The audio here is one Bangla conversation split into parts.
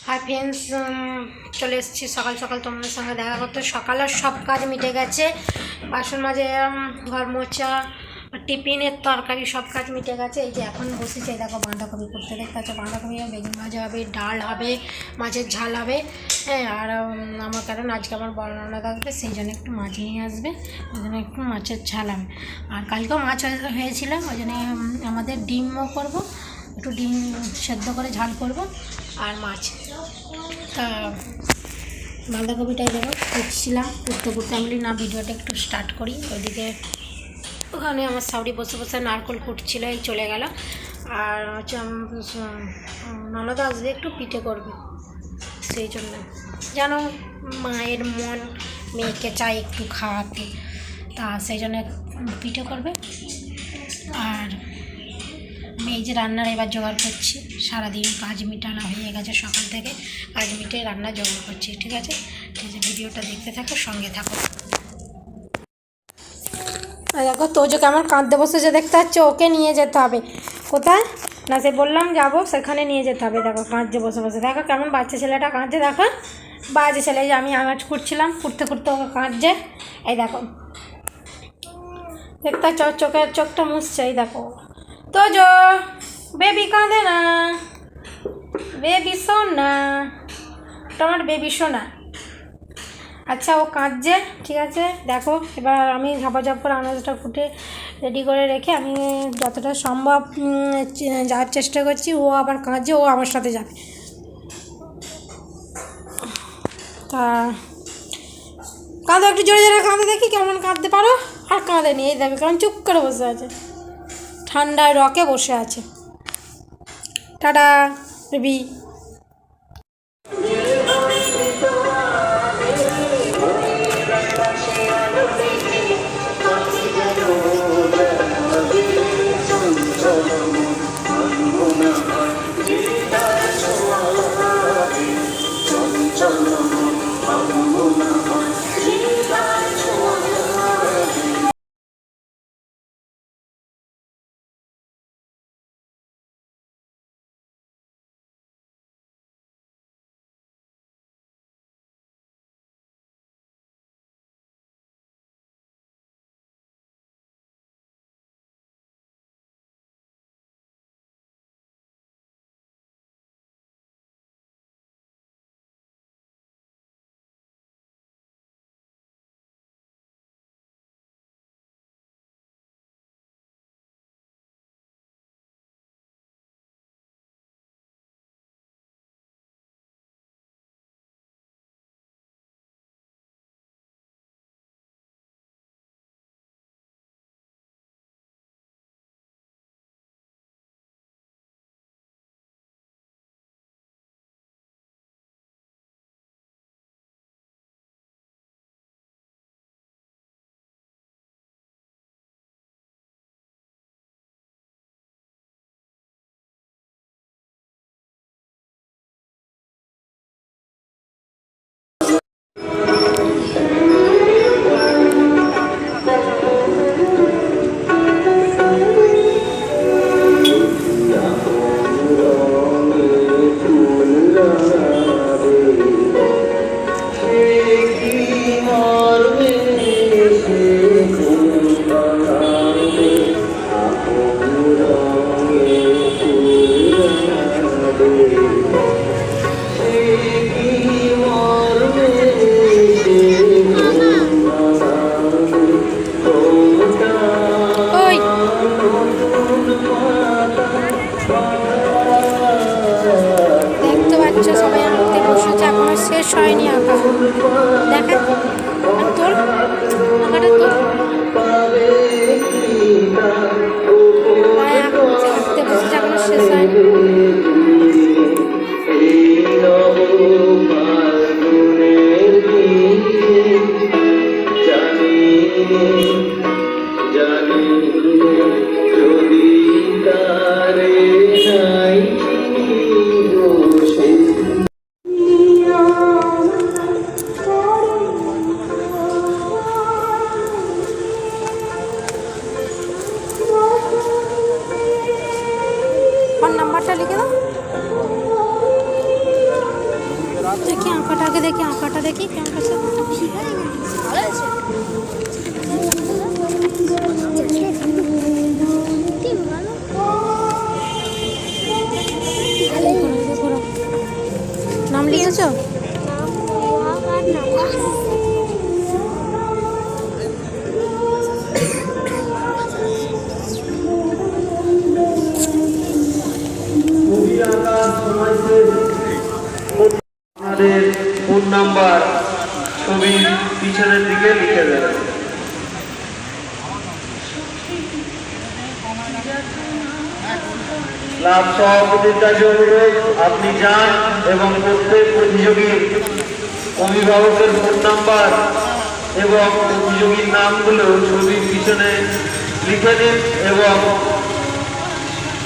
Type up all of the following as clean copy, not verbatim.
হাই ফ্রেন্ডস, চলে এসেছি সকাল সকাল তোমাদের সঙ্গে দেখা করতে। সকালের সব কাজ মিটে গেছে, বাসন মাজা, ঘর মোছা, টিফিনের তরকারি সব কাজ মিটে গেছে। এই যে এখন বসেছি, দেখো বাঁধাকপি করতে, দেখতে পাচ্ছ বাঁধাকপি বেগুন ভাজা হবে, ডাল হবে, মাছের ঝাল হবে। হ্যাঁ, আর আমার কারণ আজকে আমার বর্ণনা থাকবে, সেই জন্য একটু মাছ নিয়ে আসবে, ওই জন্য একটু মাছের ঝাল হবে। আর কালকেও মাছ হয়েছিল, ওই জন্য আমাদের ডিমও করবো, একটু ডিম সেদ্ধ করে ঝাল করব আর মাছ। তা বাঁধাকপিটাই দেখো করছিলাম, করতে করতে আমি না ভিডিওটা একটু স্টার্ট করি। ওইদিকে ওখানে আমার শাশুড়ি বসে বসে নারকেল কুটছিল, এই চলে গেল। আর হচ্ছে ননদ আসবে, একটু পিঠে করবে, সেই জন্য যেন মায়ের মন মেয়েকে চাই একটু খাওয়াতে, তা সেই জন্য পিঠে করবে। আর আমি এই যে রান্নার এবার জোগাড় করছি, সারাদিন কাজ মিটানো হয়ে গেছে, সকাল থেকে কাজ মিটে রান্না জোগাড় করছি। ঠিক আছে, ভিডিওটা দেখতে থাকো, সঙ্গে থাকো। দেখো তোজো কেমন কাঁদতে বসেছে, দেখতে পাচ্ছ, ওকে নিয়ে যেতে হবে। কোথায় না, সে বললাম যাবো, সেখানে নিয়ে যেতে হবে। দেখো কাঁদছে বসে বসে, দেখো কেমন বাচ্চা ছেলেটা কাঁদছে, দেখো বাজে ছেলে। যে আমি আঙাজ করছিলাম, করতে করতে ওকে কাঁদছে, এই দেখো দেখতে পাচ্ছ, চোখটা মুছছে, এই দেখো। তোজো বেবি কাঁদে না, বেবি সোনা, তোমার বেবি সোনা। আচ্ছা, ও কাঁদছে, ঠিক আছে। দেখো এবার আমি ঝাপাঝাপ করে আনাজটা ফুটে রেডি করে রেখে আমি যতটা সম্ভব যাওয়ার চেষ্টা করছি। ও আবার কাঁদছে, ও আমার সাথে যাবে। তা কাঁদো, একটু জোরে জোরে কাঁদে, দেখি কেমন কাঁদতে পারো। আর কাঁদেনি, এই দেখবে কেমন চুপ করে বসে আছে, ঠান্ডায় রকে বসে আছে। Tata baby. সবাই আঁকতে বসেছে, এখনো শেষ হয়নি আঁকা। দেখা তোর আঁকাটা তোর আঁকতে বসেছে, এখনো শেষ হয়নি। দেখি আঁকাটাকে দেখি, আঁকাটা দেখি কেমন আছে। ভালো আছে। নাম লিখেছো? আপনাদের ফোন নাম্বার ছবির পিছনের দিকে লিখে দেবেন। ক্লাব সভাপতির কাছে অনুরোধ, আপনি যান এবং প্রত্যেক প্রতিযোগীর অভিভাবকের ফোন নাম্বার এবং প্রতিযোগীর নামগুলো ছবির পিছনে লিখে দিন এবং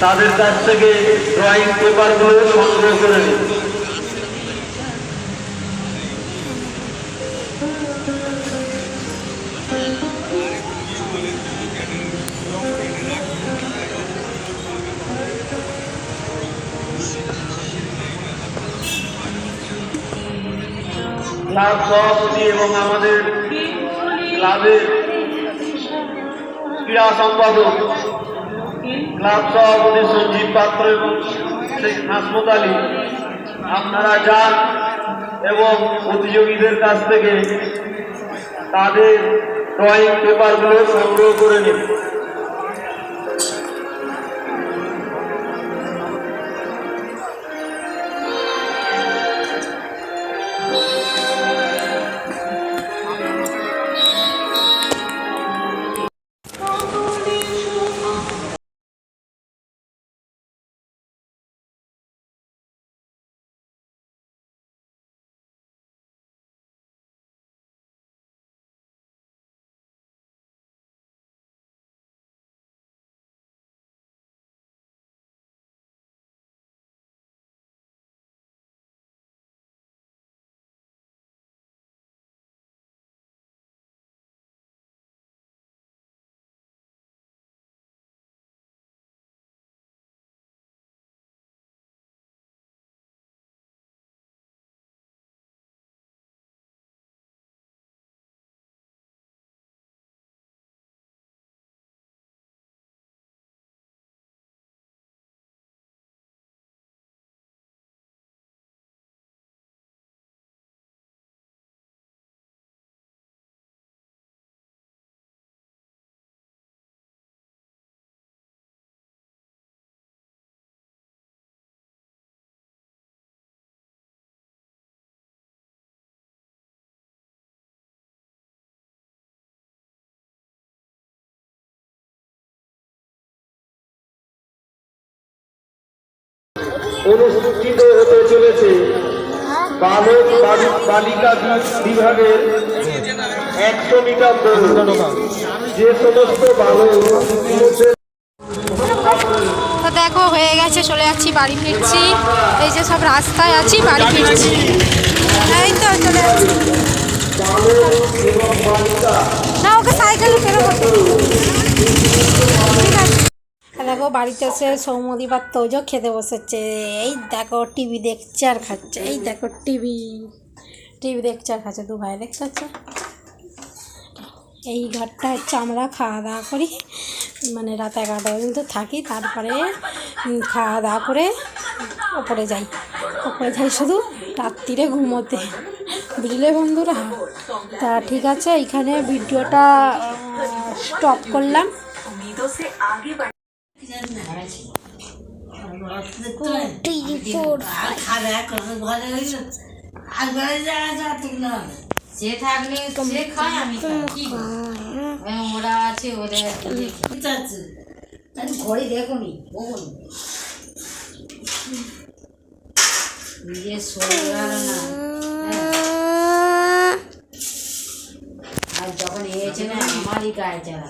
তাদের কাছ থেকে ড্রয়িং পেপারগুলো সংগ্রহ করে নিন। ক্লাব সভাপতি এবং আমাদের ক্লাবের ক্রীড়া সম্পাদক ক্লাব সভাপতি সঞ্জীব পাত্র এবং শেখ হাসমত আলী, আপনারা যান এবং প্রতিযোগীদের কাছ থেকে তাদের ড্রয়িং পেপারগুলো সংগ্রহ করে নিন। অনুষ্ঠিত হতে চলেছে বালক বালিকা বিভাগের 100 মিটার দৌড়। যে সমস্ত বালক তো দেখো হয়ে গেছে, চলে যাচ্ছি, বাড়ি ফিরছি। এই যে সব রাস্তায় আছি, বাড়ি ফিরছি। এই তো চলে যাচ্ছি। না, ওকে সাইকেলে ফেরো। ঠিক আছে, দেখো বাড়িতে এসে সৌমদি বা তোজো খেতে বসেছে। এই দেখো টিভি দেখছে আর খাচ্ছে। এই দেখো টিভি দেখছে আর খাচ্ছে, দু ভাই দেখতে পাচ্ছ। এই ঘরটা হচ্ছে আমরা খাওয়া দাওয়া করি, মানে রাত 11টা পর্যন্ত থাকি, তারপরে খাওয়া দাওয়া করে ওপরে যাই শুধু রাত্রিরে ঘুমোতে, বুঝলে বন্ধুরা। তা ঠিক আছে, এইখানে ভিডিওটা স্টপ করলাম। সে থাকলে সে খায়, আমি ওরা আছে, ওরা ঘরে দেখো নি নিজের শরীর ভালো না। আর যখন এসেছে না, আমারই গায়ে চালা।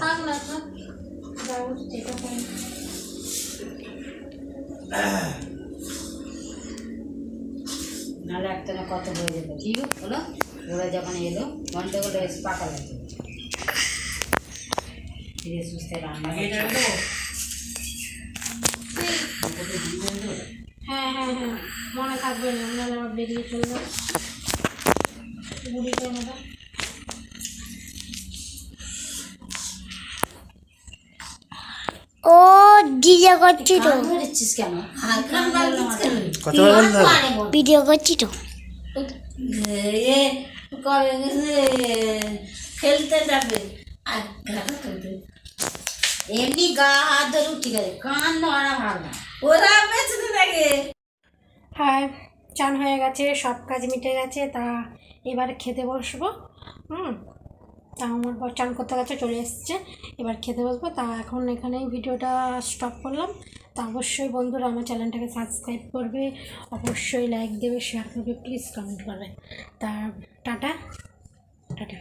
নাহলে একটা না কত হয়ে যেত। ঠিক হলো, ওরা যখন এলো গন্ডগোল এসে পাকা লাগছে, ধীরে সুস্থে রান্না। হ্যাঁ, মনে থাকবে না, নাহলে আবার বেরিয়ে চলবে বুড়ি করে নেবে। ও ডিজে করছি তো, কান ধরেছিস কেন? আর কান ধরলে মাথা ধরে। কতবার বলতে হবে? আরে বল। ভিডিও করছি তো। এ কবে গেছে খেলতে যাবে আর ঘাটা খেলতে এমনি গা হাত ধরু ঠিক আছে, কান ধরা ভালো না, ওরা বেঁচে থাকে। হ্যাঁ, চান হয়ে গেছে, সব কাজ মিটে গেছে, তা এবার খেতে বসবো। তা আমার বর চান করতে গেছে, চলে এসছে, এবার খেতে বসবো। তা এখন এখানেই ভিডিওটা স্টপ করলাম। তা অবশ্যই বন্ধুরা আমার চ্যানেলটাকে সাবস্ক্রাইব করবে, অবশ্যই লাইক দেবে, শেয়ার করবে, প্লিজ কমেন্ট করবে। তা টাটা টাটা।